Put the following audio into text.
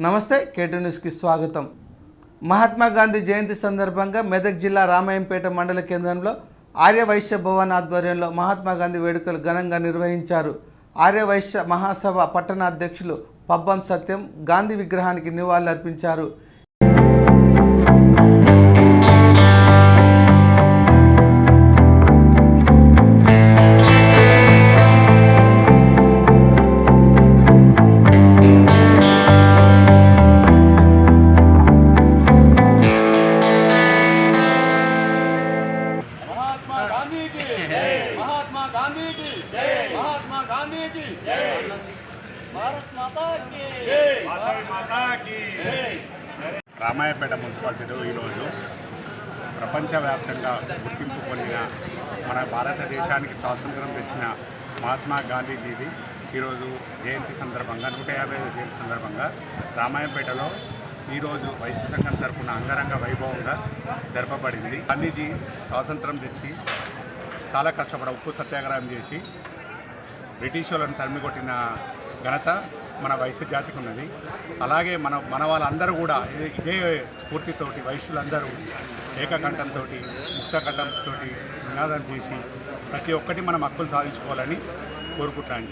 నమస్తే కేటీ న్యూస్కి స్వాగతం. మహాత్మా గాంధీ జయంతి సందర్భంగా మెదక్ జిల్లా రామాయంపేట మండల కేంద్రంలో ఆర్యవైశ్య భవన్ ఆధ్వర్యంలో మహాత్మా గాంధీ వేడుకలు ఘనంగా నిర్వహించారు. ఆర్యవైశ్య మహాసభ పట్టణ అధ్యక్షులు పబ్బం సత్యం గాంధీ విగ్రహానికి నివాళులర్పించారు. महात्मा गांधी की जय, महात्मा गांधी की जय, भारत माता की जय, भारत माता की जय. రామాయపేట మున్సిపాలిటీలో ఈరోజు ప్రపంచవ్యాప్తంగా గుర్తింపు పొందిన మన భారతదేశానికి స్వాతంత్రం తెచ్చిన మహాత్మా గాంధీజీది ఈరోజు జయంతి సందర్భంగా 150వ జయంతి సందర్భంగా రామాయంపేటలో ఈరోజు వైశ్య సంఘం తరఫున అంగరంగ వైభవంగా జరపబడింది. గాంధీజీ స్వాతంత్రం తెచ్చి చాలా కష్టపడ ఉప్పు సత్యాగ్రహం చేసి బ్రిటిష్ వాళ్ళని తరిమికొట్టిన ఘనత మన వైశ్య జాతికి ఉన్నది. అలాగే మన వాళ్ళందరూ కూడా ఇదే స్ఫూర్తితోటి వైశ్యులందరూ ఏకకంఠంతో ముక్తకంఠంతో నినాదం చేసి ప్రతి ఒక్కటి మనం హక్కులు సాధించుకోవాలని కోరుకుంటాను.